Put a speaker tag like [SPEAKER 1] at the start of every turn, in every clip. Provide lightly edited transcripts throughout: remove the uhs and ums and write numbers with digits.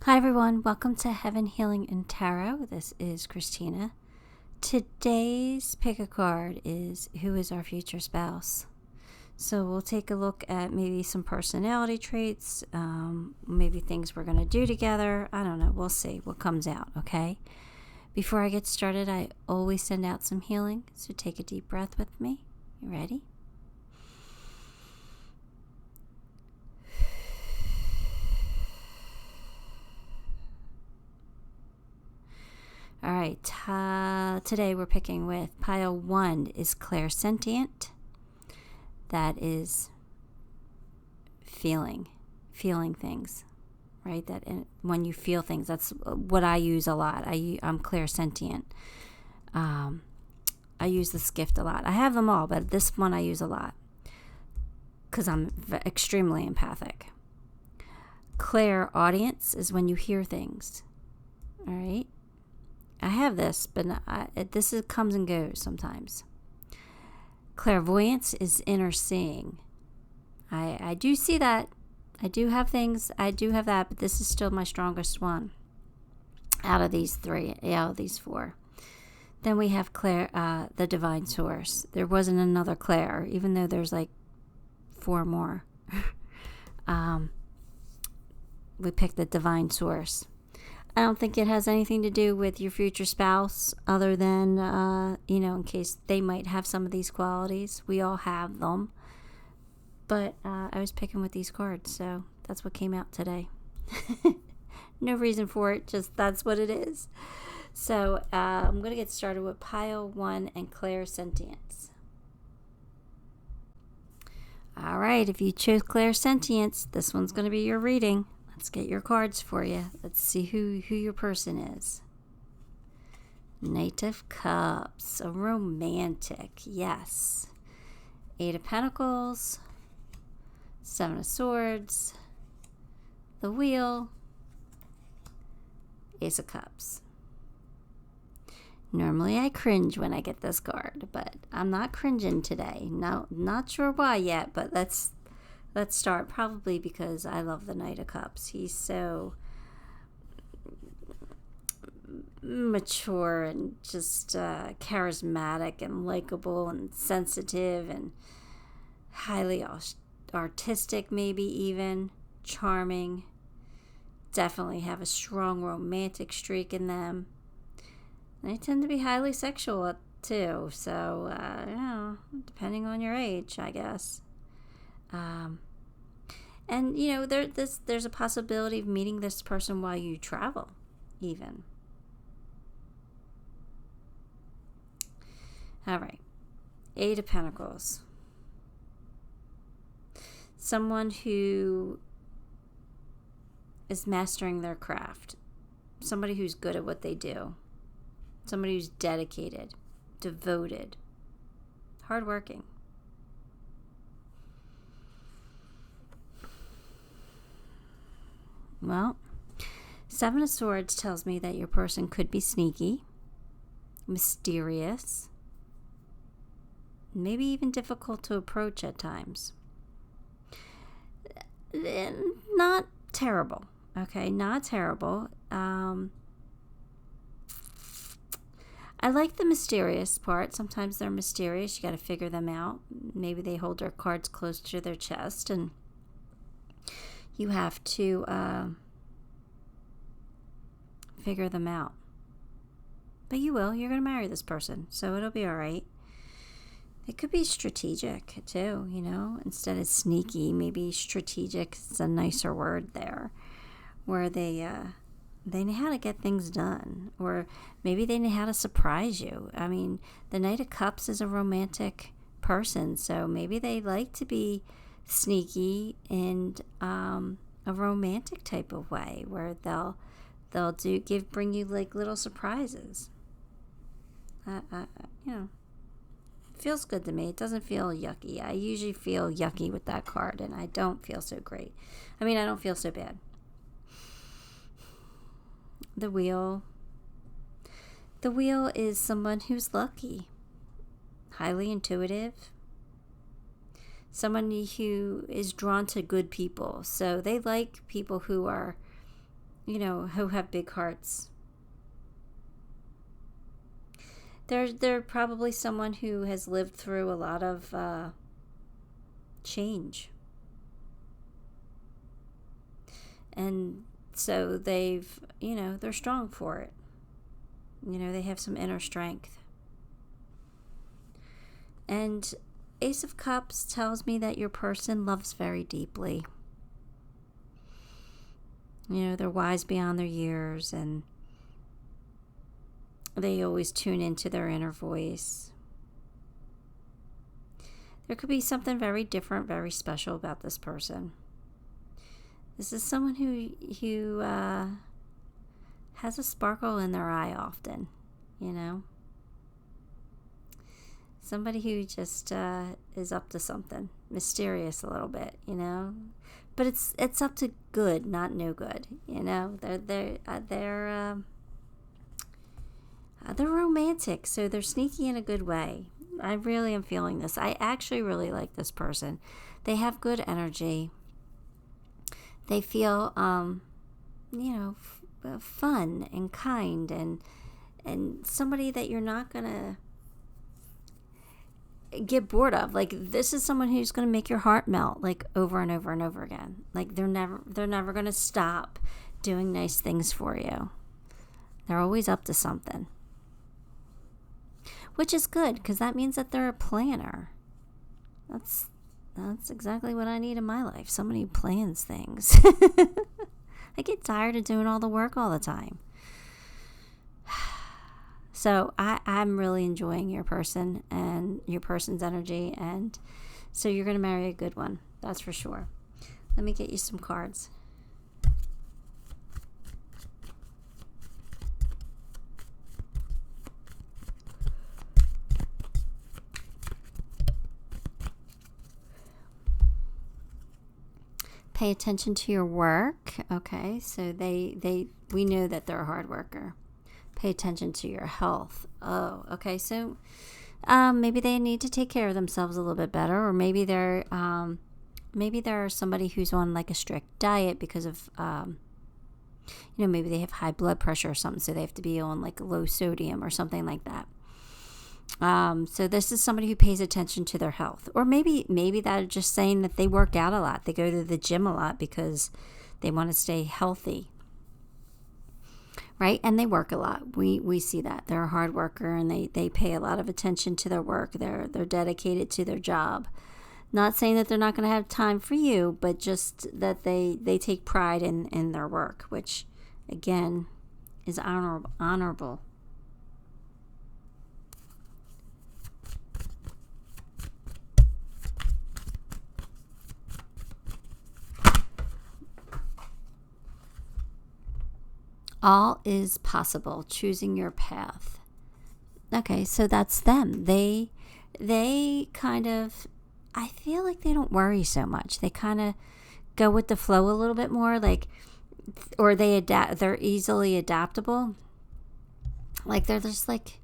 [SPEAKER 1] Hi everyone, welcome to Heaven Healing and Tarot. This is Christina. Today's pick a card is who is our future spouse. So we'll take a look at maybe some personality traits, maybe things we're going to do together. I don't know. We'll see what comes out, okay? Before I get started, I always send out some healing. So take a deep breath with me. You ready? All right, today we're picking with pile 1 is Clairsentient. That is feeling things, right? When you feel things, that's what I use a lot. I'm Clairsentient. I use this gift a lot. I have them all, but this one I use a lot because I'm extremely empathic. Clairaudience is when you hear things, all right? I have this, but this comes and goes sometimes. Clairvoyance is inner seeing. I do see that. I do have things. I do have that, but this is still my strongest one out of these 4. Then we have the divine source. There wasn't another Claire, even though there's like 4 more. We picked the divine source. I don't think it has anything to do with your future spouse other than, in case they might have some of these qualities. We all have them. But I was picking with these cards, so that's what came out today. No reason for it, just that's what it is. So I'm going to get started with pile 1 and Clairsentience. All right, if you chose Clairsentience, this one's going to be your reading. Let's get your cards for you. Let's see who your person is. Knight of Cups, a romantic, yes. 8 of Pentacles, 7 of Swords, the Wheel, Ace of Cups. Normally I cringe when I get this card, but I'm not cringing today. No, not sure why yet, but let's start, probably because I love the Knight of Cups. He's so mature and just charismatic and likable and sensitive and highly artistic, maybe even charming. Definitely have a strong romantic streak in them. And they tend to be highly sexual too, so depending on your age, I guess. And there's a possibility of meeting this person while you travel, even. All right, 8 of Pentacles. Someone who is mastering their craft. Somebody who's good at what they do. Somebody who's dedicated, devoted, hardworking. Well, 7 of Swords tells me that your person could be sneaky, mysterious, maybe even difficult to approach at times. Not terrible, okay? Not terrible. I like the mysterious part. Sometimes they're mysterious. You got to figure them out. Maybe they hold their cards close to their chest and you have to figure them out. But you will. You're going to marry this person, so it'll be all right. It could be strategic, too, Instead of sneaky, maybe strategic is a nicer word there, where they know how to get things done, or maybe they know how to surprise you. I mean, the Knight of Cups is a romantic person, so maybe they like to be sneaky in a romantic type of way, where they'll bring you like little surprises. Feels good to me. It doesn't feel yucky. I usually feel yucky with that card, and I don't feel so great. I mean, I don't feel so bad. The Wheel. The Wheel is someone who's lucky, highly intuitive, someone who is drawn to good people. So they like people who are who have big hearts. They're probably someone who has lived through a lot of change. And so they're strong for it. They have some inner strength. And Ace of Cups tells me that your person loves very deeply. They're wise beyond their years, and they always tune into their inner voice. There could be something very different, very special about this person. This is someone who has a sparkle in their eye often, Somebody who just is up to something mysterious a little bit, But it's up to good, not no good, They're romantic, so they're sneaky in a good way. I really am feeling this. I actually really like this person. They have good energy. They feel, fun and kind, and somebody that you're not gonna get bored of. Like, this is someone who's gonna make your heart melt, like, over and over and over again. Like, they're never gonna stop doing nice things for you. They're always up to something, which is good, because that means that they're a planner. That's exactly what I need in my life. Somebody who plans things. I get tired of doing all the work all the time. So I'm really enjoying your person and your person's energy. And so you're going to marry a good one. That's for sure. Let me get you some cards. Pay attention to your work. Okay, so we know that they're a hard worker. Pay attention to your health. Oh, okay, so maybe they need to take care of themselves a little bit better, or maybe they're somebody who's on like a strict diet because of maybe they have high blood pressure or something, so they have to be on like low sodium or something like that. So this is somebody who pays attention to their health. Or maybe they're just saying that they work out a lot. They go to the gym a lot because they want to stay healthy. Right? And they work a lot. We see that. They're a hard worker, and they pay a lot of attention to their work. They're dedicated to their job. Not saying that they're not going to have time for you, but just that they take pride in their work, which, again, is honorable. All is possible. Choosing your path. Okay, so that's them. They kind of, I feel like they don't worry so much. They kind of go with the flow a little bit more, like, or they adapt. They're easily adaptable. Like, they're just like,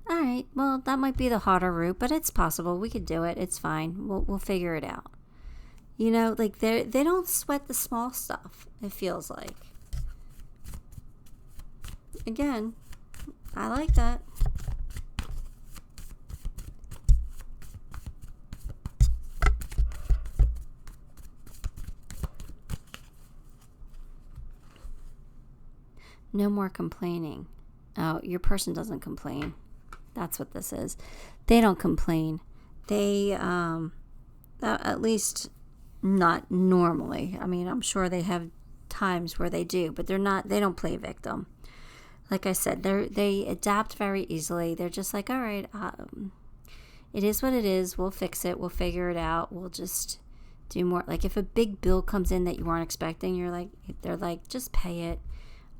[SPEAKER 1] all right, well, that might be the harder route, but it's possible. We could do it. It's fine. We'll figure it out. Like they don't sweat the small stuff. It feels like. Again, I like that. No more complaining. Oh, your person doesn't complain. That's what this is. They don't complain. They, at least not normally. I mean, I'm sure they have times where they do, but they don't play victim. Like I said, they adapt very easily. They're just like, all right, it is what it is. We'll fix it. We'll figure it out. We'll just do more. Like if a big bill comes in that you weren't expecting, they're like, just pay it.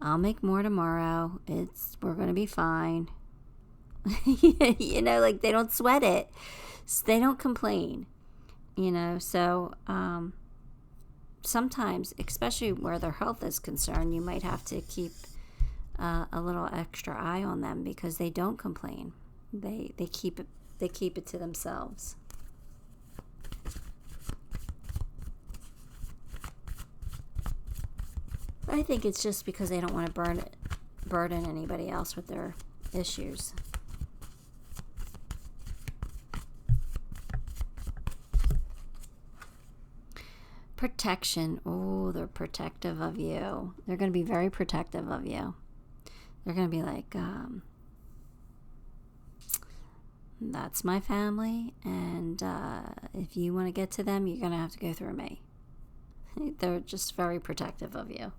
[SPEAKER 1] I'll make more tomorrow. We're going to be fine. Like they don't sweat it. They don't complain, so sometimes, especially where their health is concerned, you might have to keep a little extra eye on them because they don't complain. They keep it to themselves. I think it's just because they don't want to burden anybody else with their issues. Protection. Oh, they're protective of you. They're going to be very protective of you. They're going to be like, that's my family, and if you want to get to them, you're going to have to go through me. They're just very protective of you.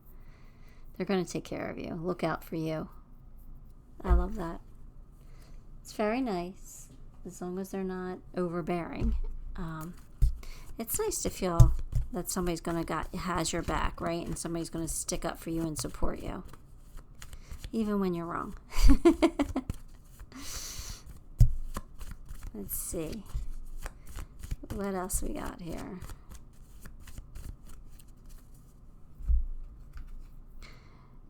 [SPEAKER 1] They're going to take care of you, look out for you. I love that. It's very nice, as long as they're not overbearing. It's nice to feel that somebody's has your back, right? And somebody's going to stick up for you and support you, even when you're wrong. Let's see. What else we got here?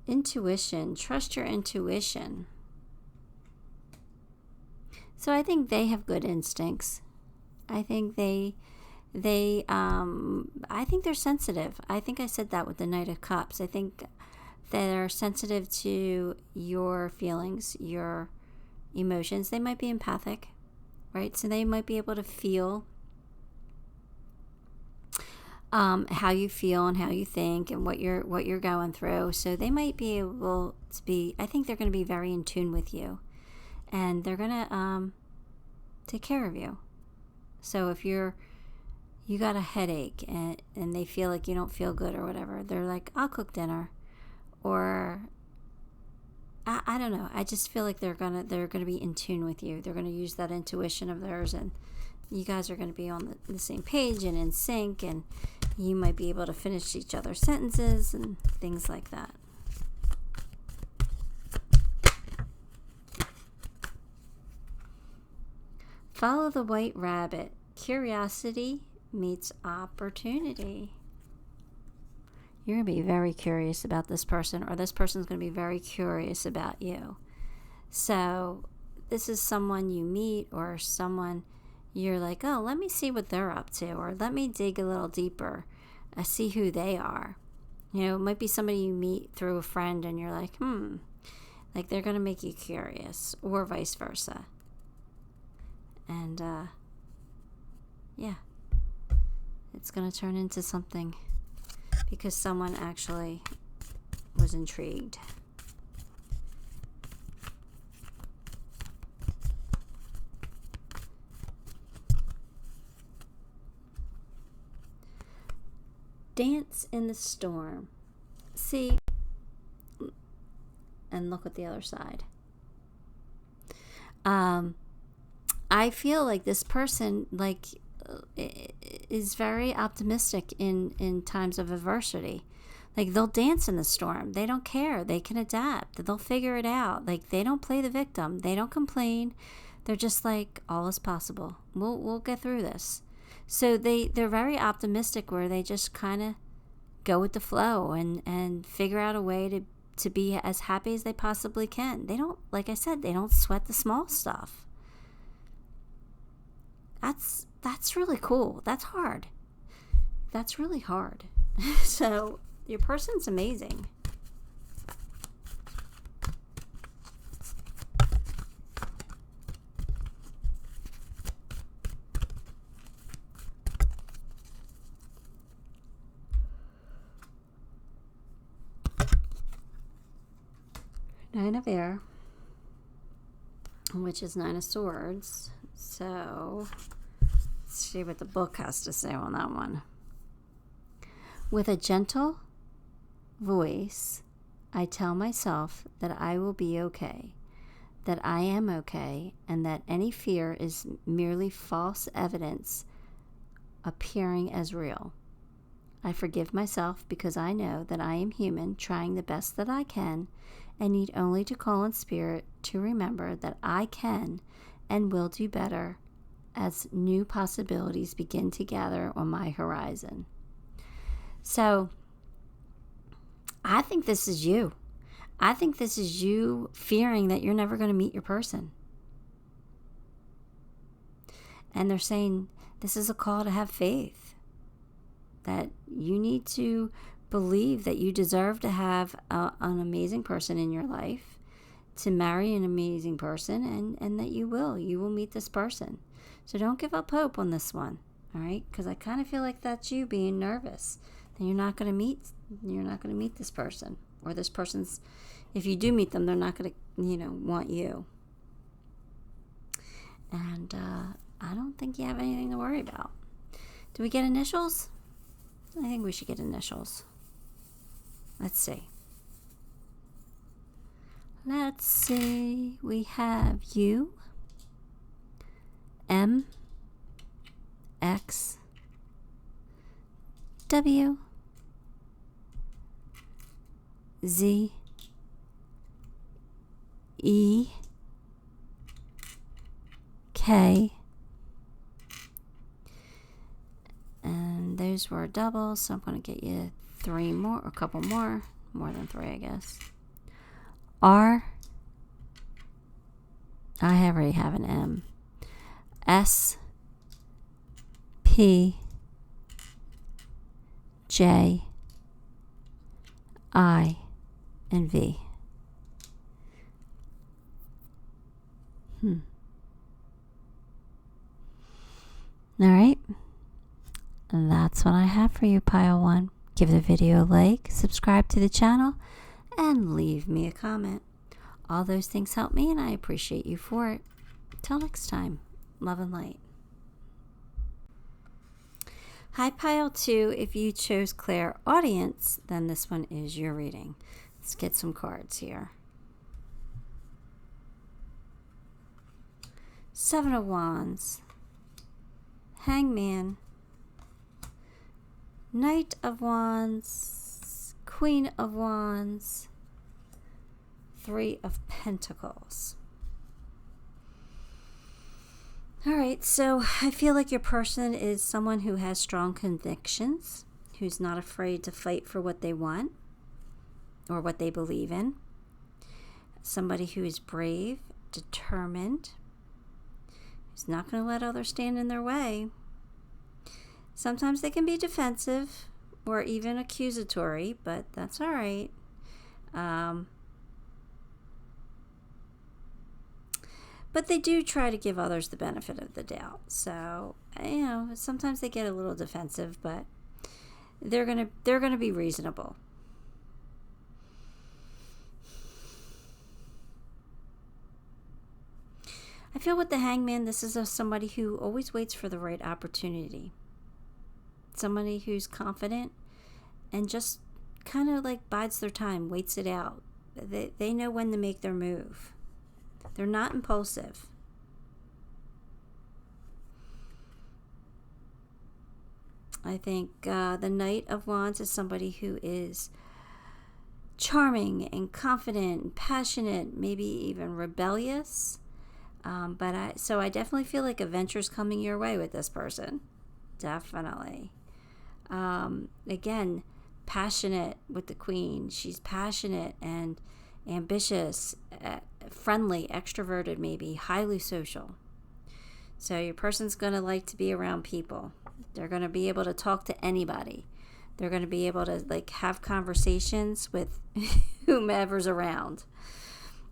[SPEAKER 1] Intuition. Trust your intuition. So I think they have good instincts. I think I think they're sensitive. I think I said that with the Knight of Cups. I think they're sensitive to your feelings, your emotions. They might be empathic, right? So they might be able to feel how you feel and how you think and what you're going through. So they might be able to be, I think they're going to be very in tune with you, and they're going to take care of you. So if you got a headache and they feel like you don't feel good or whatever, they're like, I'll cook dinner. Or I don't know. I just feel like they're gonna be in tune with you. They're gonna use that intuition of theirs, and you guys are gonna be on the same page and in sync, and you might be able to finish each other's sentences and things like that. Follow the white rabbit. Curiosity meets opportunity. You're going to be very curious about this person, or this person's going to be very curious about you. So this is someone you meet, or someone you're like, oh, let me see what they're up to, or let me dig a little deeper, see who they are. You know, it might be somebody you meet through a friend, and you're like, like they're going to make you curious, or vice versa. And yeah, it's going to turn into something because someone actually was intrigued. Dance in the storm. See, and look at the other side. I feel like this person is very optimistic in times of adversity. Like, they'll dance in the storm. They don't care. They can adapt. They'll figure it out. Like, they don't play the victim. They don't complain. They're just like, all is possible. We'll get through this. So they're very optimistic, where they just kind of go with the flow and figure out a way to be as happy as they possibly can. They don't, like I said, they don't sweat the small stuff. That's really cool. That's hard. That's really hard. So your person's amazing. Nine of Air, which is Nine of Swords. So let's see what the book has to say on that one. With a gentle voice, I tell myself that I will be okay, that I am okay, and that any fear is merely false evidence appearing as real. I forgive myself because I know that I am human, trying the best that I can, and need only to call on spirit to remember that I can and will do better as new possibilities begin to gather on my horizon. So I think this is you. I think this is you fearing that you're never going to meet your person. And they're saying this is a call to have faith, that you need to believe that you deserve to have an amazing person in your life, to marry an amazing person, and that you will meet this person. So don't give up hope on this one, all right? Because I kind of feel like that's you being nervous that you're not going to meet this person, or this person's, if you do meet them, they're not going to, want you. And I don't think you have anything to worry about. Do we get initials? I think we should get initials. Let's see. We have U, M, X, W, Z, E, K, and those were doubles, so I'm going to get you a couple more than 3, I guess. R, I already have an M. S, P, J, I, and V. All right. And that's what I have for you, Pile 1. Give the video a like, subscribe to the channel, and leave me a comment. All those things help me, and I appreciate you for it. Till next time, love and light. Hi, Pile 2. If you chose Clairaudience, then this one is your reading. Let's get some cards here. 7 of Wands, Hangman, Knight of Wands, Queen of Wands, 3 of Pentacles. All right, so I feel like your person is someone who has strong convictions, who's not afraid to fight for what they want or what they believe in. Somebody who is brave, determined, who's not going to let others stand in their way. Sometimes they can be defensive or even accusatory, but that's all right. But they do try to give others the benefit of the doubt. So, sometimes they get a little defensive, but they're gonna be reasonable. I feel with the Hangman, this is somebody who always waits for the right opportunity. Somebody who's confident and just kind of like bides their time, waits it out. They know when to make their move. They're not impulsive. I think the Knight of Wands is somebody who is charming and confident and passionate, maybe even rebellious. So I definitely feel like adventure's coming your way with this person. Definitely. Again, passionate with the Queen. She's passionate and ambitious, friendly, extroverted, maybe highly social. So your person's going to like to be around people. They're going to be able to talk to anybody. They're going to be able to have conversations with whomever's around.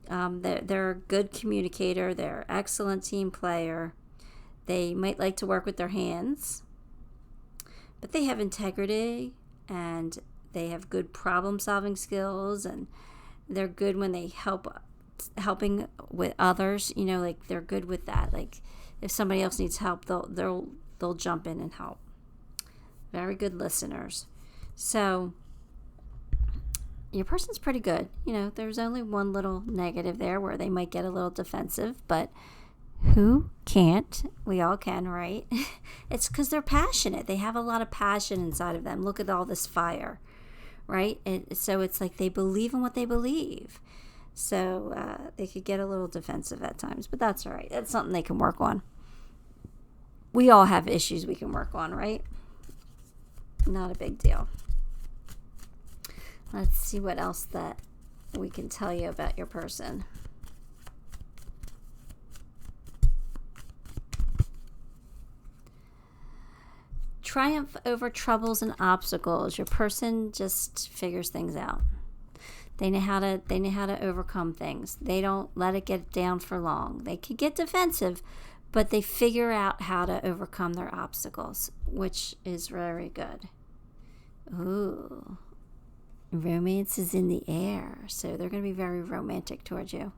[SPEAKER 1] They're a good communicator. They're an excellent team player. They might like to work with their hands, but they have integrity and they have good problem-solving skills, and they're good when they helping with others. They're good with that. Like if somebody else needs help, they'll jump in and help. Very good listeners. So your person's pretty good. There's only one little negative there where they might get a little defensive, but who can't? We all can, right? It's because they're passionate. They have a lot of passion inside of them. Look at all this fire, right? So it's like they believe in what they believe. So they could get a little defensive at times, but that's all right. That's something they can work on. We all have issues we can work on, right? Not a big deal. Let's see what else that we can tell you about your person. triumph over troubles and obstacles. Your person just figures things out. They know how to overcome things. They don't let it get down for long. They could get defensive, but they figure out how to overcome their obstacles, which is very good. Ooh. Romance is in the air, so they're going to be very romantic towards you.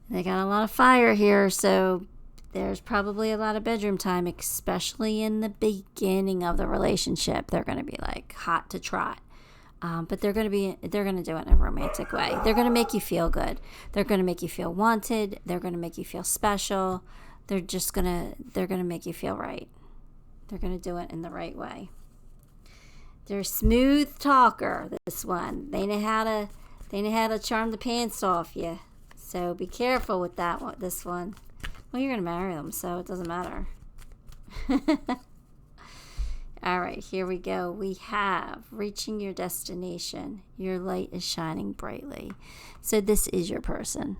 [SPEAKER 1] They got a lot of fire here, so there's probably a lot of bedroom time, especially in the beginning of the relationship. They're going to be like hot to trot. But they're going to do it in a romantic way. They're going to make you feel good. They're going to make you feel wanted. They're going to make you feel special. They're going to make you feel right. They're going to do it in the right way. They're a smooth talker, this one. They know how to charm the pants off you. So be careful with this one. Well, you're going to marry them, so it doesn't matter. All right, here we go. We have reaching your destination. Your light is shining brightly. So this is your person.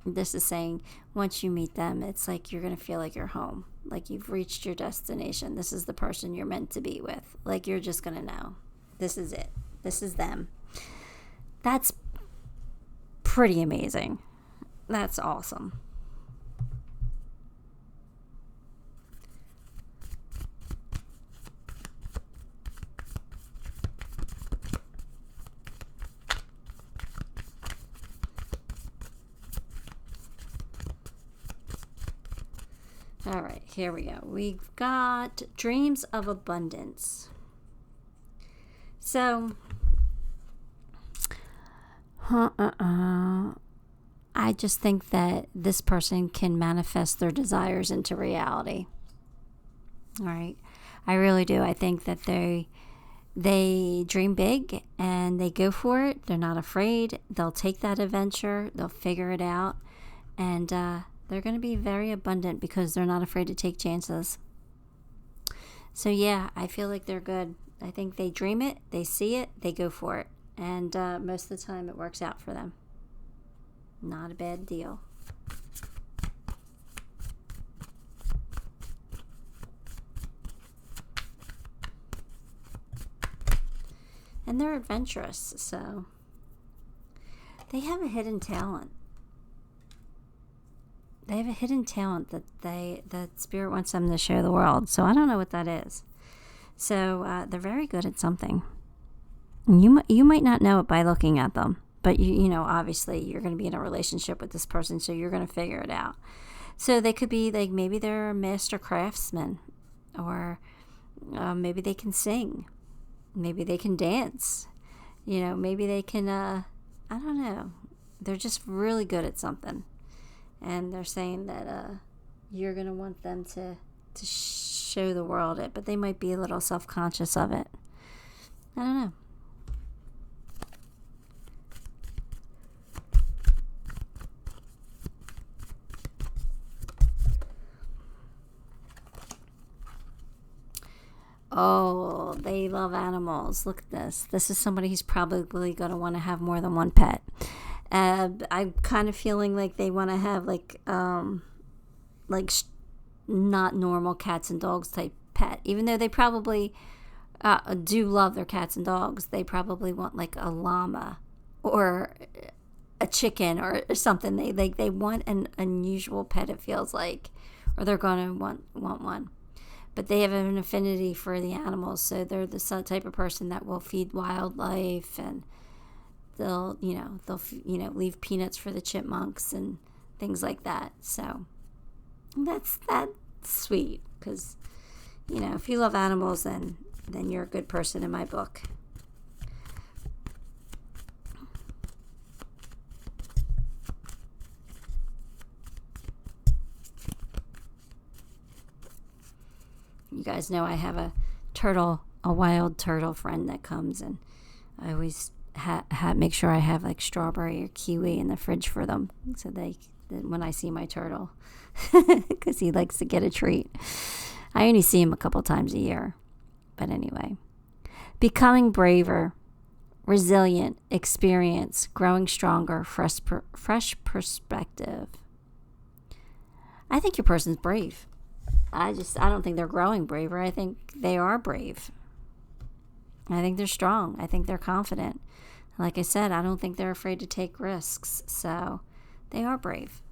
[SPEAKER 1] This is saying once you meet them, it's like you're going to feel like you're home. Like you've reached your destination. This is the person you're meant to be with. Like you're just going to know. This is it. This is them. That's pretty amazing. That's awesome. All right, here we go. We've got dreams of abundance. So, I just think that this person can manifest their desires into reality. All right, I really do. I think that they dream big and they go for it. They're not afraid. They'll take that adventure. They'll figure it out, and they're going to be very abundant because they're not afraid to take chances. So yeah, I feel like they're good. I think they dream it, they see it, they go for it. And most of the time it works out for them. Not a bad deal. And they're adventurous, so they have a hidden talent. They have a hidden talent that Spirit wants them to show the world. So I don't know what that is. So they're very good at something. You might not know it by looking at them, but you know, obviously you're going to be in a relationship with this person, so you're going to figure it out. So they could be like, maybe they're a master craftsman, or maybe they can sing, maybe they can dance, you know, maybe they can, I don't know. They're just really good at something. And they're saying that you're going to want them to show the world it, but they might be a little self-conscious of it. I don't know. Oh, they love animals. Look at this. This is somebody who's probably going to want to have more than one pet. I'm kind of feeling like they want to have like not normal cats and dogs type pet. Even though they probably do love their cats and dogs, they probably want like a llama or a chicken or something. They want an unusual pet, it feels like, or they're going to want one. But they have an affinity for the animals, so they're the type of person that will feed wildlife, and they'll leave peanuts for the chipmunks and things like that. So that's sweet, because you know, if you love animals, then you're a good person in my book. You guys know I have a wild turtle friend that comes, and I always make sure I have like strawberry or kiwi in the fridge for them, so when I see my turtle, because he likes to get a treat. I only see him a couple times a year, but anyway. Becoming braver, resilient, experience, growing stronger, fresh perspective. I think your person's brave. I don't think they're growing braver. I think they are brave. I think they're strong. I think they're confident. Like I said, I don't think they're afraid to take risks. So they are brave.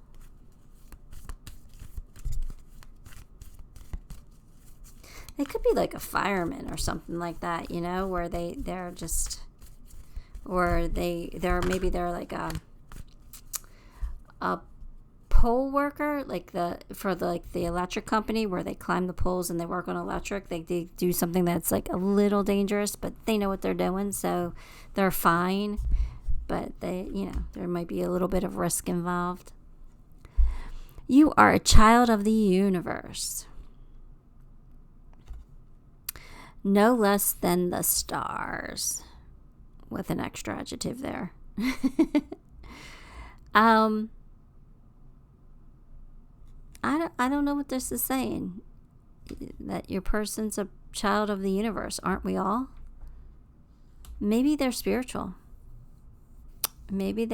[SPEAKER 1] They could be like a fireman or something like that, you know, where they're just, or they're like a pole worker, like the electric company where they climb the poles and they work on electric. They do something that's like a little dangerous, but they know what they're doing, so they're fine. But there might be a little bit of risk involved. You are a child of the universe. No less than the stars, with an extra adjective there. I don't know what this is saying. That your person's a child of the universe, aren't we all? Maybe they're spiritual. Maybe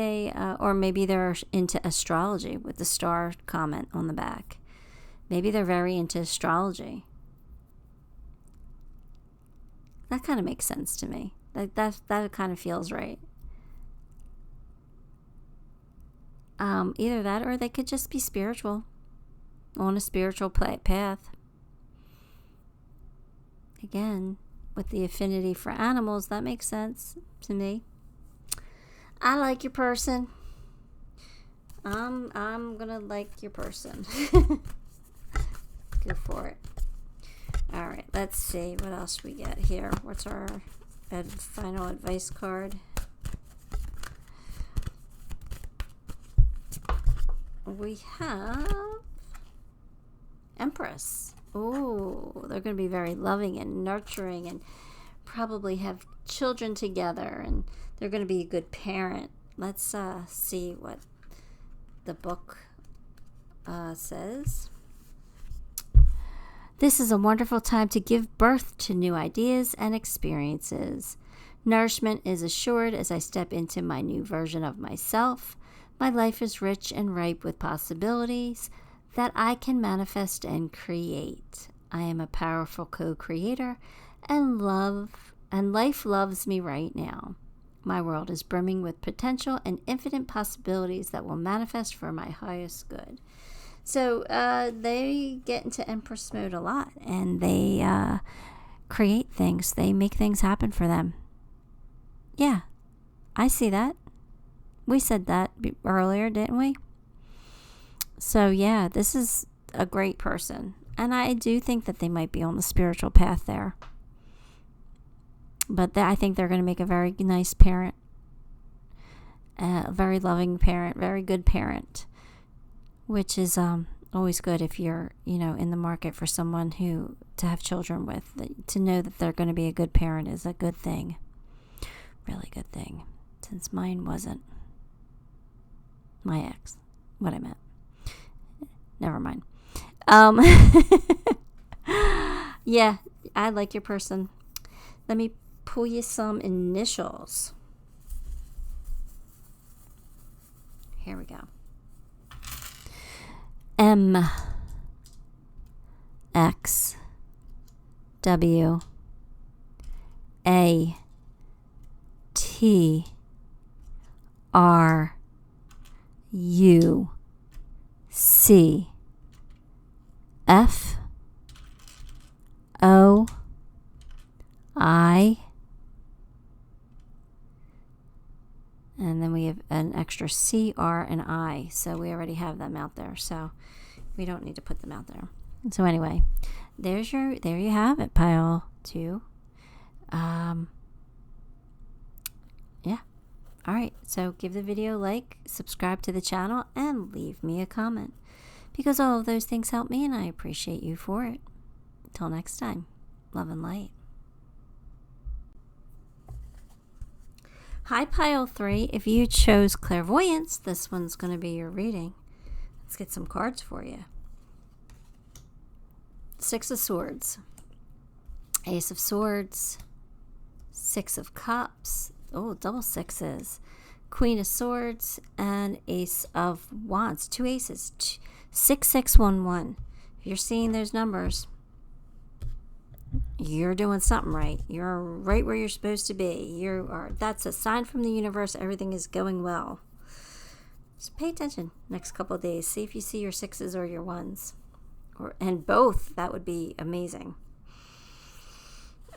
[SPEAKER 1] or maybe they're into astrology with the star comment on the back. Maybe they're very into astrology. That kind of makes sense to me. That kind of feels right. Either that, or they could just be spiritual, on a spiritual path. Again, with the affinity for animals, that makes sense to me. I like your person. I'm gonna like your person. Go for it. All right, let's see what else we get here. What's our final advice card? We have Empress. Oh, they're going to be very loving and nurturing and probably have children together, and they're going to be a good parent. Let's see what the book says. This is a wonderful time to give birth to new ideas and experiences. Nourishment is assured as I step into my new version of myself. My life is rich and ripe with possibilities that I can manifest and create. I am a powerful co-creator, and life loves me right now. My world is brimming with potential and infinite possibilities that will manifest for my highest good. So they get into Empress mode a lot, and they create things. They make things happen for them. Yeah, I see that. We said that earlier, didn't we? So yeah, this is a great person. And I do think that they might be on the spiritual path there. But I think they're going to make a very nice parent. A very loving parent, very good parent. Which is always good if you're, in the market for someone to have children with. To know that they're going to be a good parent is a good thing. Really good thing. Since mine wasn't. My ex. What I meant. Never mind. Yeah, I like your person. Let me pull you some initials. Here we go. M X W A T R U C F O I, and then we have an extra C, R, and I, so we already have them out there, so we don't need to put them out there. So anyway, there you have it, pile 2. Yeah. All right, so give the video a like, subscribe to the channel, and leave me a comment, because all of those things help me, and I appreciate you for it. Till next time, love and light. Hi, pile 3. If you chose Clairvoyance, this one's going to be your reading. Let's get some cards for you. 6 of Swords, Ace of Swords, 6 of Cups, oh, double sixes, Queen of Swords, and Ace of Wands. 2 aces. 6611. If you're seeing those numbers, you're doing something right. You're right where you're supposed to be. That's a sign from the universe. Everything is going well. So pay attention next couple of days. See if you see your 6s or your 1s. And both. That would be amazing.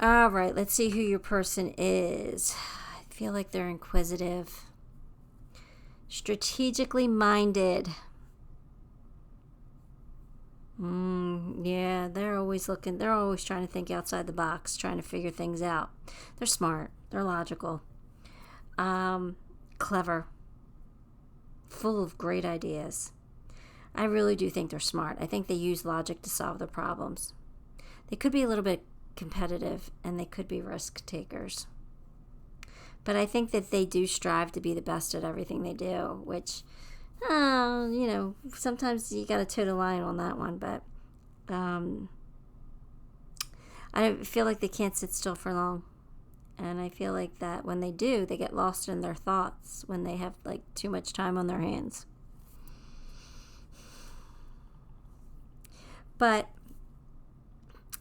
[SPEAKER 1] All right, let's see who your person is. I feel like they're inquisitive. Strategically minded. Yeah, they're always looking. They're always trying to think outside the box, trying to figure things out. They're smart. They're logical. Clever. Full of great ideas. I really do think they're smart. I think they use logic to solve their problems. They could be a little bit competitive, and they could be risk takers. But I think that they do strive to be the best at everything they do, which, sometimes you got to toe the line on that one. But I feel like they can't sit still for long. And I feel like that when they do, they get lost in their thoughts when they have like too much time on their hands. But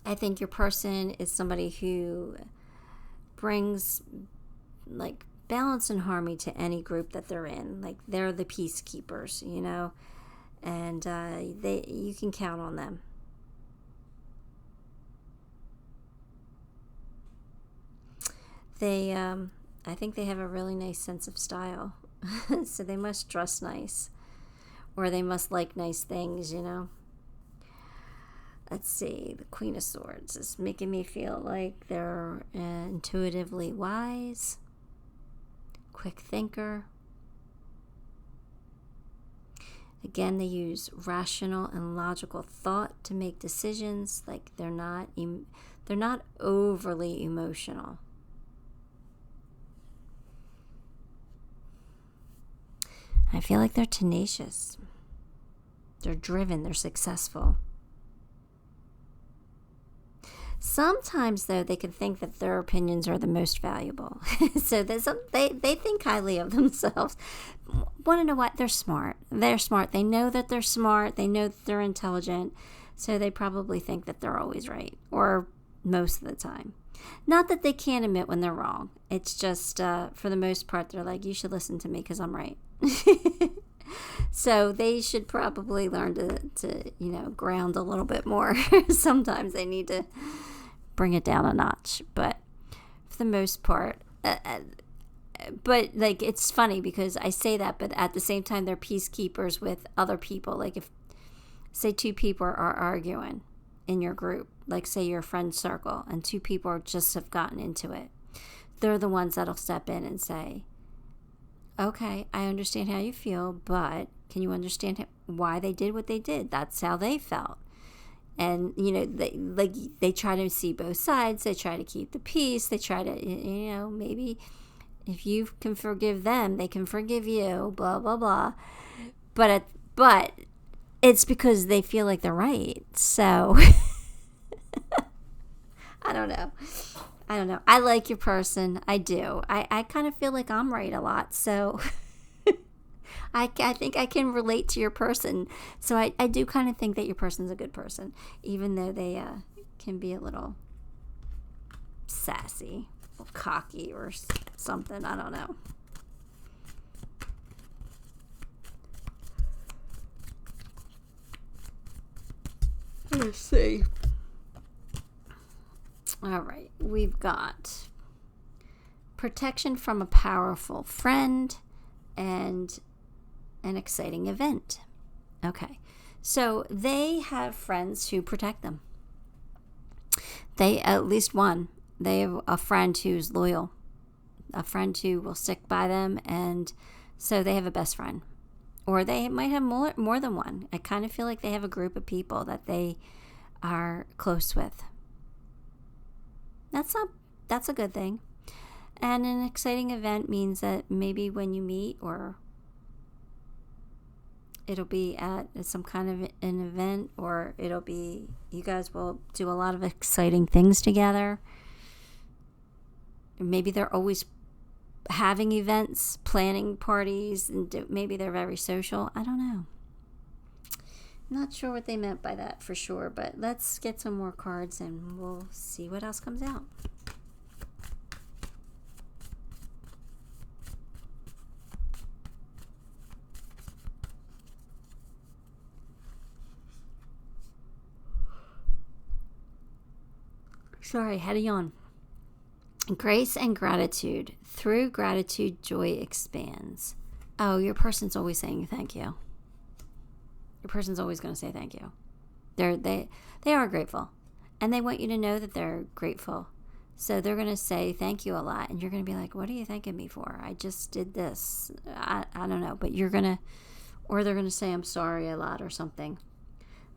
[SPEAKER 1] I think your person is somebody who brings like balance and harmony to any group that they're in. Like they're the peacekeepers, and you can count on them. I think they have a really nice sense of style. So they must dress nice, or they must like nice things, Let's see, the Queen of Swords is making me feel like they're intuitively wise, quick thinker. Again, they use rational and logical thought to make decisions. Like they're not overly emotional. I feel like they're tenacious. They're driven. They're successful. Sometimes, though, they can think that their opinions are the most valuable. So they think highly of themselves. Want to know what? They're smart. They're smart. They know that they're smart. They know that they're intelligent. So they probably think that they're always right, or most of the time. Not that they can't admit when they're wrong. It's just, for the most part, they're like, you should listen to me because I'm right. So they should probably learn to ground a little bit more. Sometimes they need to bring it down a notch. But for the most part, but like it's funny because I say that, but at the same time, they're peacekeepers with other people. Like if, say, two people are arguing in your group, like say your friend circle, and two people just have gotten into it, they're the ones that'll step in and say, okay, I understand how you feel, but can you understand why they did what they did? That's how they felt. And, they try to see both sides. They try to keep the peace. They try to, maybe if you can forgive them, they can forgive you, blah, blah, blah. But it's because they feel like they're right. So I don't know. I like your person. I do. I kind of feel like I'm right a lot. So I think I can relate to your person. So I do kind of think that your person's a good person, even though they can be a little sassy or cocky or something. I don't know. Let's see. All right, we've got protection from a powerful friend and an exciting event. Okay, so they have friends who protect them. They, at least one, they have a friend who's loyal, a friend who will stick by them, and so they have a best friend. Or they might have more than one. I kind of feel like they have a group of people that they are close with. That's a good thing. And an exciting event means that maybe when you meet, or it'll be at some kind of an event, or it'll be, you guys will do a lot of exciting things together. Maybe they're always having events, planning parties, and maybe they're very social. I don't know. Not sure what they meant by that for sure, but let's get some more cards and we'll see what else comes out. Sorry, had a yawn. Grace and gratitude. Through gratitude, joy expands. Oh, your person's always saying thank you. Your person's always going to say thank you. They are grateful. And they want you to know that they're grateful. So they're going to say thank you a lot. And you're going to be like, what are you thanking me for? I just did this. I don't know. But you're going to, or they're going to say I'm sorry a lot or something.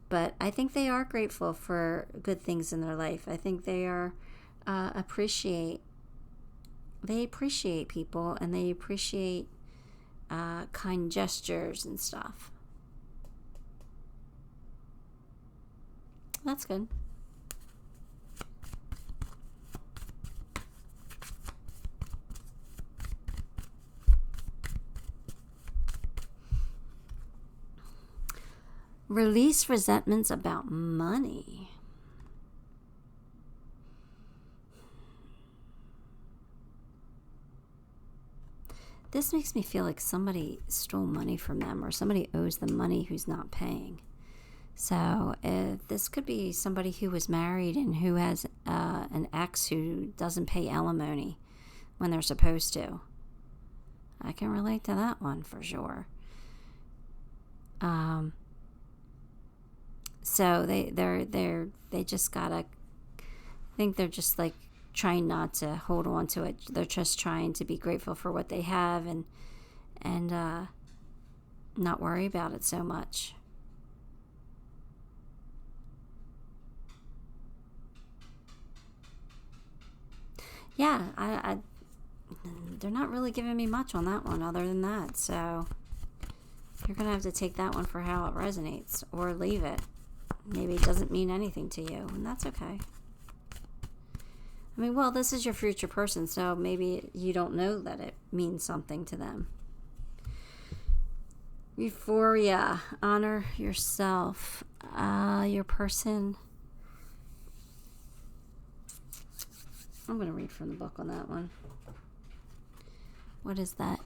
[SPEAKER 1] But I think they are grateful for good things in their life. I think they are appreciate people, and they appreciate kind gestures and stuff. That's good. Release resentments about money. This makes me feel like somebody stole money from them, or somebody owes them money who's not paying. So this could be somebody who was married and who has an ex who doesn't pay alimony when they're supposed to. I can relate to that one for sure. So they just gotta, I think they're just like trying not to hold on to it. They're just trying to be grateful for what they have and not worry about it so much. Yeah, I they're not really giving me much on that one other than that. So you're going to have to take that one for how it resonates, or leave it. Maybe it doesn't mean anything to you, and that's okay. I mean, well, this is your future person, so maybe you don't know that it means something to them. Euphoria. Honor yourself. Your person. I'm going to read from the book on that one. What is that?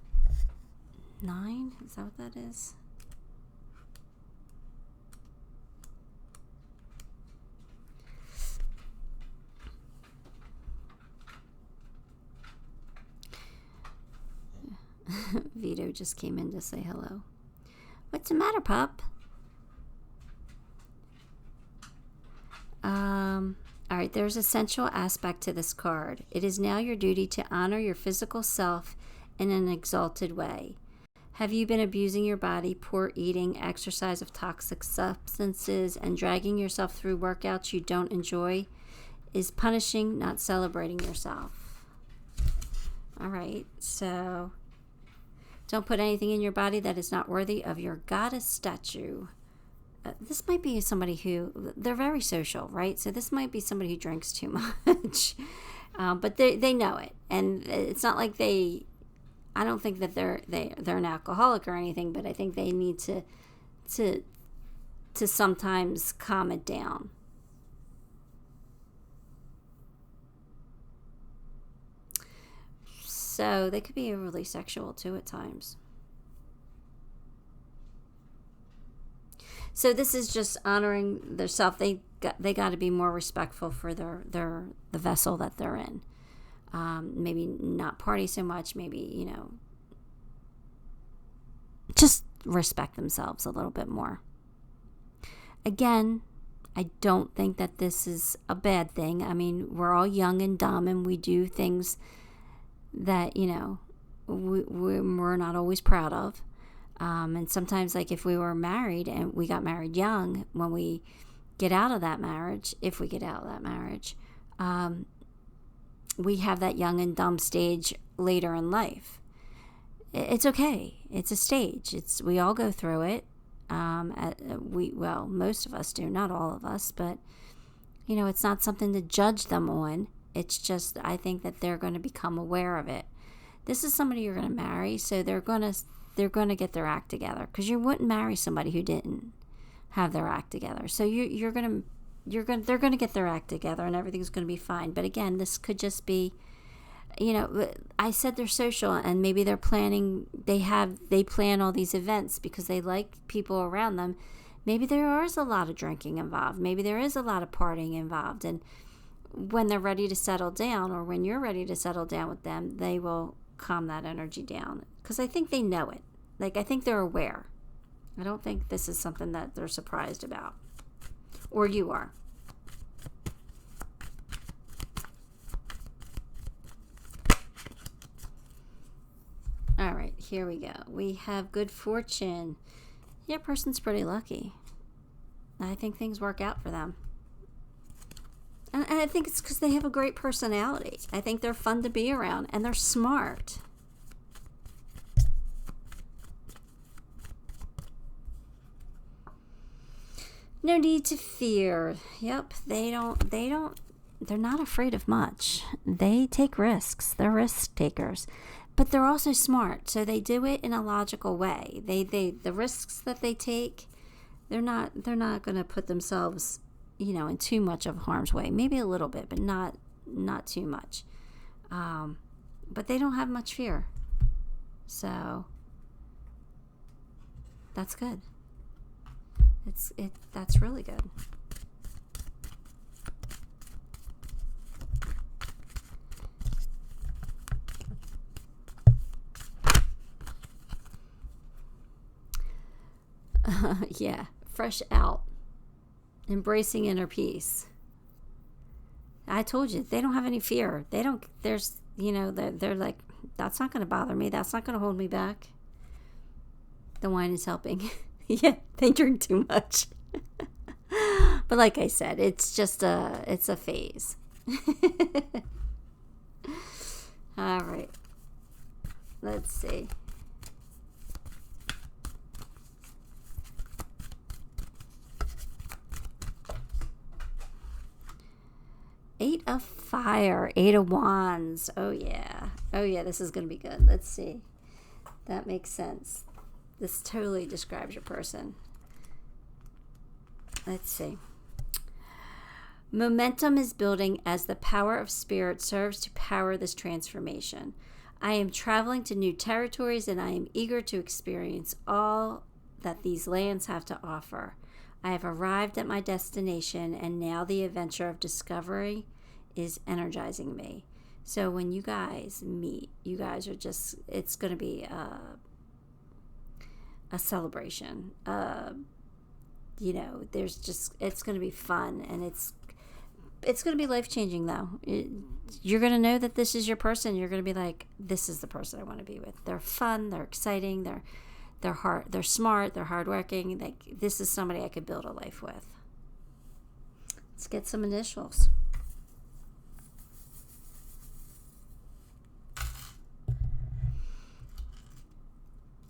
[SPEAKER 1] 9? Is that what that is? Vito just came in to say hello. What's the matter, pup? All right, there's a sensual aspect to this card. It is now your duty to honor your physical self in an exalted way. Have you been abusing your body, poor eating, exercise of toxic substances, and dragging yourself through workouts you don't enjoy? Is punishing, not celebrating yourself. All right, so don't put anything in your body that is not worthy of your goddess statue. This might be somebody who, they're very social, right? So this might be somebody who drinks too much. But they know it. And it's not like I don't think that they're an alcoholic or anything, but I think they need to sometimes calm it down. So they could be overly sexual too at times. So this is just honoring their self. They got to be more respectful for the vessel that they're in. Maybe not party so much. Maybe, just respect themselves a little bit more. Again, I don't think that this is a bad thing. I mean, we're all young and dumb, and we do things that, we're not always proud of. And sometimes, like if we were married and we got married young, when we get out of that marriage, if we get out of that marriage, we have that young and dumb stage later in life. It's okay. It's a stage. We all go through it. Most of us do, not all of us, but it's not something to judge them on. It's just, I think that they're going to become aware of it. This is somebody you're going to marry, so they're going to get their act together, because you wouldn't marry somebody who didn't, have their act together. So they're gonna get their act together, and everything's gonna be fine. But again, this could just be, I said they're social, and maybe they're planning. They plan all these events because they like people around them. Maybe there is a lot of drinking involved. Maybe there is a lot of partying involved, and when they're ready to settle down, or when you're ready to settle down with them, they will calm that energy down, because I think they know it. Like, I think they're aware. I don't think this is something that they're surprised about, or you are. All right, here we go. We have good fortune. Your person's pretty lucky. I think things work out for them. And I think it's because they have a great personality. I think they're fun to be around, and they're smart. No need to fear. Yep, they're not afraid of much. They take risks. They're risk takers. But they're also smart, so they do it in a logical way. The risks that they take, they're not going to put themselves, in too much of harm's way. Maybe a little bit, but not too much. But they don't have much fear, so that's good. That's really good. Yeah, fresh out, embracing inner peace. I told you, they don't have any fear. They're like, that's not going to bother me. That's not going to hold me back. The wine is helping. Yeah, they drink too much. But like I said, it's a phase. All right. Let's see. Eight of Fire, Eight of Wands. Oh yeah, this is going to be good. Let's see. That makes sense. This totally describes your person. Let's see. Momentum is building as the power of spirit serves to power this transformation. I am traveling to new territories, and I am eager to experience all that these lands have to offer. I have arrived at my destination, and now the adventure of discovery is energizing me. So when you guys meet, you guys are just, it's going to be a celebration. There's just, it's going to be fun, and it's going to be life-changing, though. You're going to know that this is your person. You're going to be like, this is the person I want to be with. They're fun, they're exciting, they're smart, they're hardworking. Like, this is somebody I could build a life with. Let's get some initials.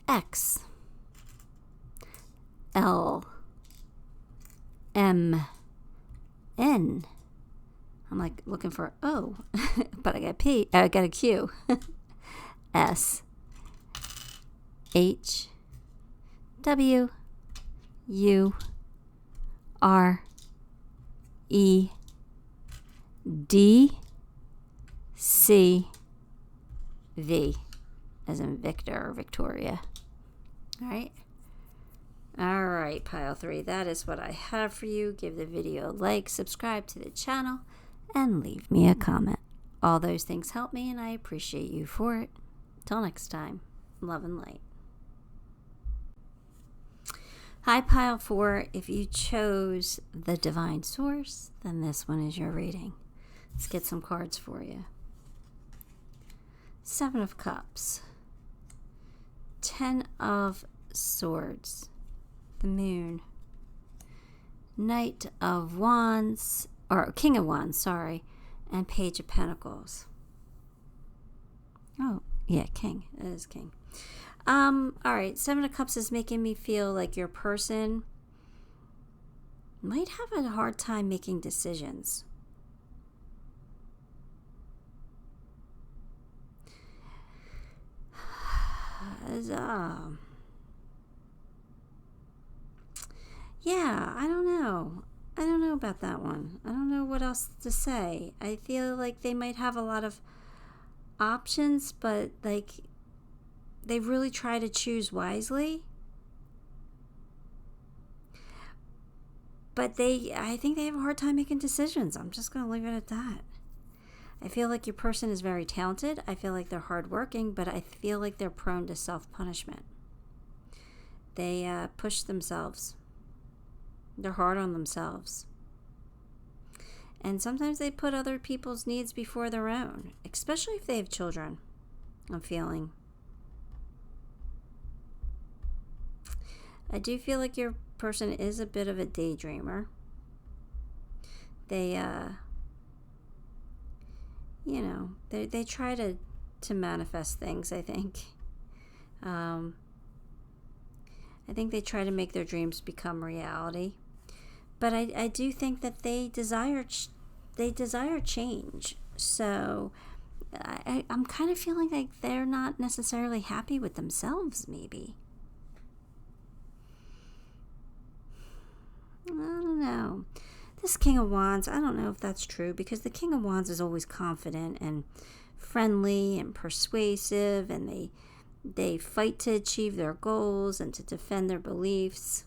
[SPEAKER 1] X, L, M, N. I'm like looking for O, but I got P. I got a Q. S, H, W, U, R, E, D, C, V, as in Victor or Victoria. All right, pile 3. That is what I have for you. Give the video a like, subscribe to the channel, and leave me a comment. All those things help me, and I appreciate you for it. Till next time, love and light. Hi, pile 4. If you chose the divine source, then this one is your reading. Let's get some cards for you. 7 of Cups. 10 of Swords. The Moon. Knight of Wands, or King of Wands, sorry, and Page of Pentacles. Oh, yeah, King. It is King. All right, 7 of Cups is making me feel like your person might have a hard time making decisions. Yeah, I don't know. I don't know about that one. I don't know what else to say. I feel like they might have a lot of options, but like they really try to choose wisely. But I think they have a hard time making decisions. I'm just going to leave it at that. I feel like your person is very talented. I feel like they're hardworking, but I feel like they're prone to self-punishment. They push themselves. They're hard on themselves. And sometimes they put other people's needs before their own, especially if they have children, I'm feeling. I do feel like your person is a bit of a daydreamer. They, they try to manifest things, I think. I think they try to make their dreams become reality. But I do think that they desire change. So I'm kind of feeling like they're not necessarily happy with themselves, maybe. I don't know. This King of Wands, I don't know if that's true, because the King of Wands is always confident and friendly and persuasive, and they fight to achieve their goals and to defend their beliefs.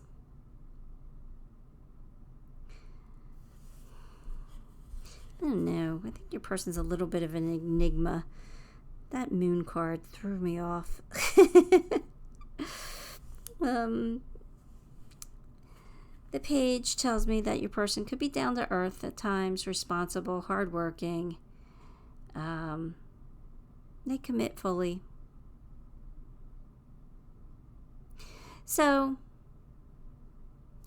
[SPEAKER 1] I don't know. I think your person's a little bit of an enigma. That moon card threw me off. The page tells me that your person could be down to earth at times, responsible, hardworking. They commit fully. So,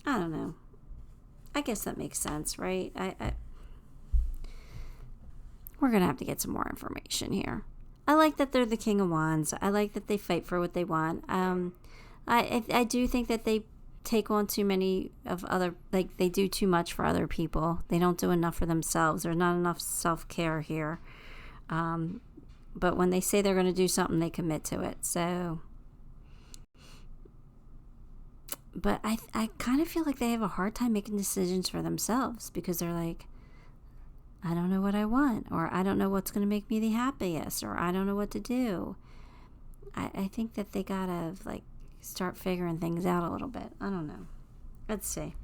[SPEAKER 1] I don't know. I guess that makes sense, right? We're going to have to get some more information here. I like that they're the King of Wands. I like that they fight for what they want. I do think that they take on too many of other, like they do too much for other people. They don't do enough for themselves. There's not enough self-care here. But when they say they're going to do something, they commit to it. So, but I kind of feel like they have a hard time making decisions for themselves, because they're like, I don't know what I want, or I don't know what's going to make me the happiest, or I don't know what to do. I think that they gotta like start figuring things out a little bit. I don't know. Let's see.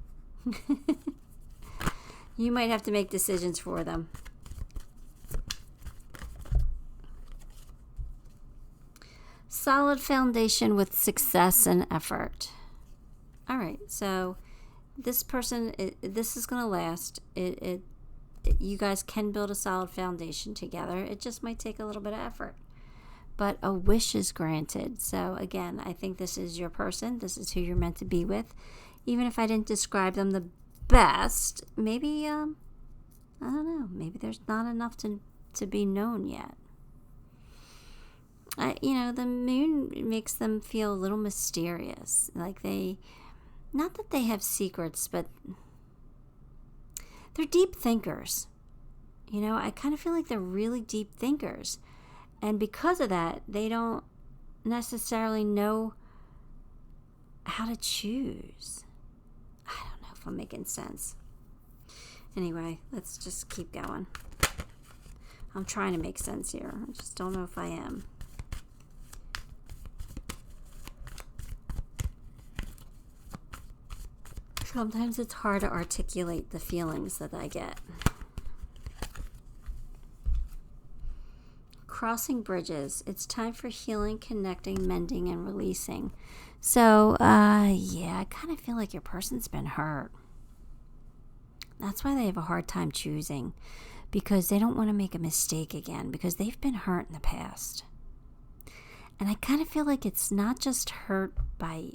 [SPEAKER 1] You might have to make decisions for them. Solid foundation with success and effort. All right, so this person, this is going to last. You guys can build a solid foundation together. It just might take a little bit of effort. But a wish is granted. So again, I think this is your person. This is who you're meant to be with. Even if I didn't describe them the best, maybe, I don't know, maybe there's not enough to be known yet. The moon makes them feel a little mysterious. Like not that they have secrets, but they're deep thinkers. I kind of feel like they're really deep thinkers. And because of that, they don't necessarily know how to choose. I don't know if I'm making sense. Anyway, let's just keep going. I'm trying to make sense here. I just don't know if I am. Sometimes it's hard to articulate the feelings that I get. Crossing bridges. It's time for healing, connecting, mending, and releasing. So, I kind of feel like your person's been hurt. That's why they have a hard time choosing, because they don't want to make a mistake again, because they've been hurt in the past. And I kind of feel like it's not just hurt by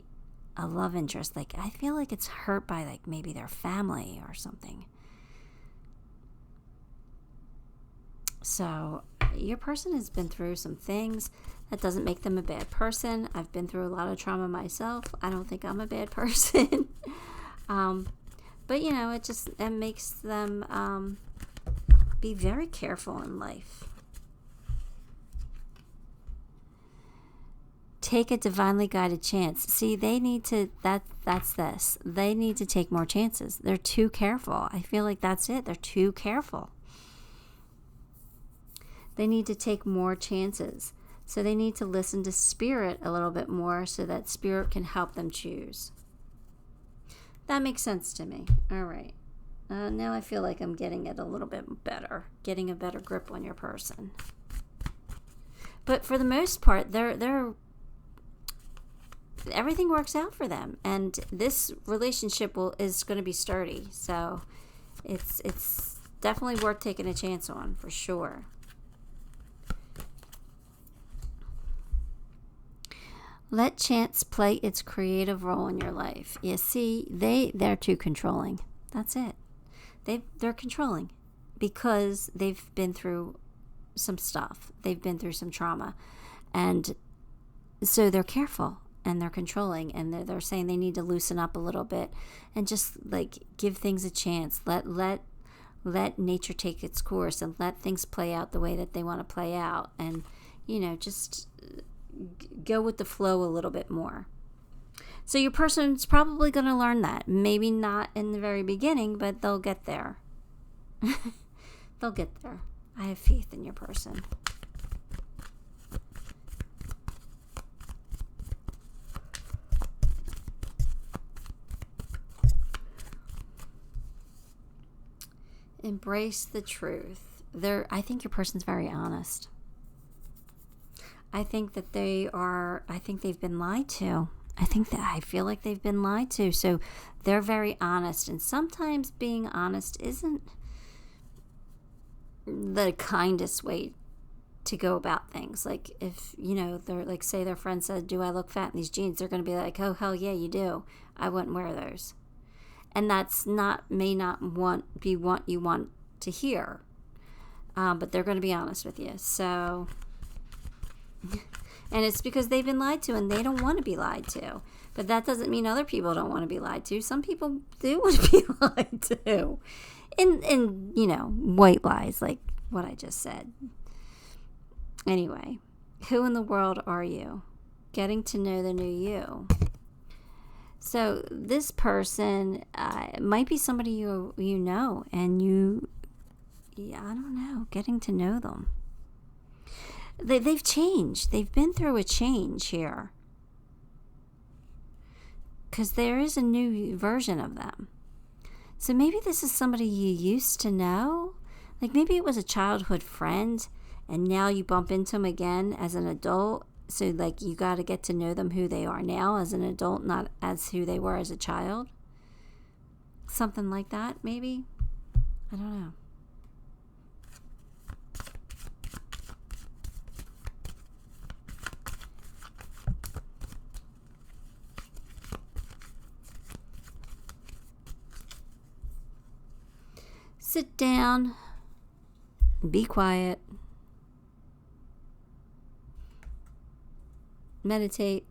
[SPEAKER 1] a love interest. Like, I feel like it's hurt by, like, maybe their family or something. So, your person has been through some things. That doesn't make them a bad person. I've been through a lot of trauma myself. I don't think I'm a bad person. But, it makes them be very careful in life. take a divinely guided chance. See, they need to, that's this. They need to take more chances. They're too careful. I feel like that's it. They're too careful. They need to take more chances. So they need to listen to spirit a little bit more so that spirit can help them choose. That makes sense to me. All right. Now I feel like I'm getting it a little bit better, getting a better grip on your person. But for the most part, everything works out for them, and this relationship is going to be sturdy. So it's definitely worth taking a chance on, for sure. Let chance play its creative role in your life. You see, they're too controlling. That's it. They're controlling because they've been through some stuff. They've been through some trauma. And so they're careful and they're controlling, and they're saying they need to loosen up a little bit and just like give things a chance. Let nature take its course and let things play out the way that they want to play out, and just go with the flow a little bit more. So your person's probably going to learn that. Maybe not in the very beginning, but they'll get there. They'll get there. I have faith in your person. Embrace the truth. I think your person's very honest. I think that they've been lied to. I feel like they've been lied to. So they're very honest. And sometimes being honest isn't the kindest way to go about things. Like if, they're like, say their friend said, "Do I look fat in these jeans?" They're going to be like, "Oh, hell yeah, you do. I wouldn't wear those." And that's may not be what you want to hear. But they're going to be honest with you. So... And it's because they've been lied to and they don't want to be lied to. But that doesn't mean other people don't want to be lied to. Some people do want to be lied to. In white lies, like what I just said. Anyway, who in the world are you? Getting to know the new you. So this person might be somebody you know, and I don't know, getting to know them. They've changed. They've been through a change here. Because there is a new version of them. So maybe this is somebody you used to know. Like maybe it was a childhood friend and now you bump into them again as an adult. So like you got to get to know them who they are now as an adult, not as who they were as a child. Something like that, maybe. I don't know. Sit down, be quiet, meditate.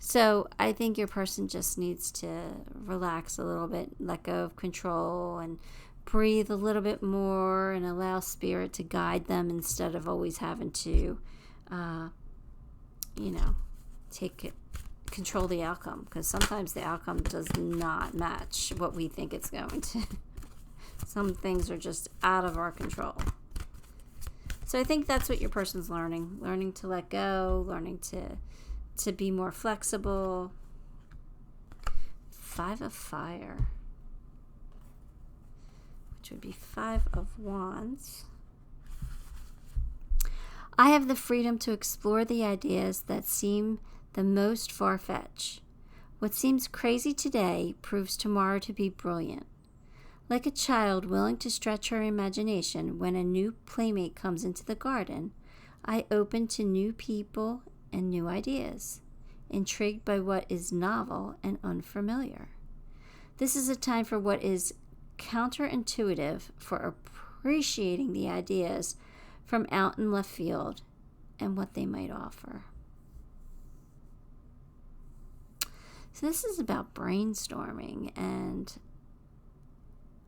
[SPEAKER 1] So I think your person just needs to relax a little bit, let go of control, and breathe a little bit more and allow spirit to guide them instead of always having to, control the outcome, because sometimes the outcome does not match what we think it's going to. Some things are just out of our control. So I think that's what your person's learning to let go, learning to be more flexible. 5 of Fire, which would be 5 of Wands. I have the freedom to explore the ideas that seem the most far-fetched. What seems crazy today proves tomorrow to be brilliant. Like a child willing to stretch her imagination when a new playmate comes into the garden, I open to new people and new ideas, intrigued by what is novel and unfamiliar. This is a time for what is counterintuitive, for appreciating the ideas from out in left field and what they might offer. So this is about brainstorming and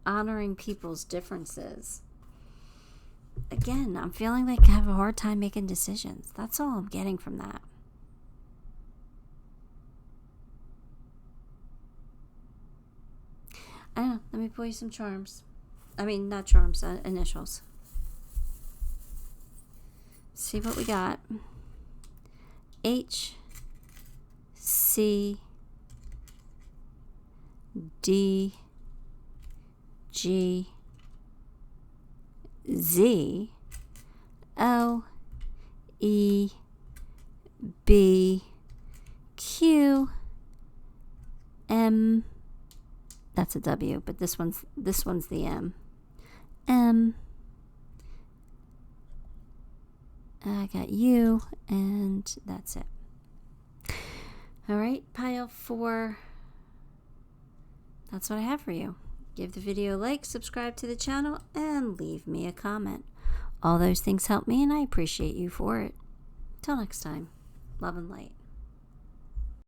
[SPEAKER 1] honoring people's differences. again, I'm feeling like I have a hard time making decisions. That's all I'm getting from that. I don't know. Let me pull you some charms. I mean, not charms, initials. See what we got. H, C, D, G, Z, O, E, B, Q, M. That's a W, but this one's the M. M. I got U, and that's it. All right, pile 4. That's what I have for you. Give the video a like, subscribe to the channel, and leave me a comment. All those things help me, and I appreciate you for it. Till next time, love and light.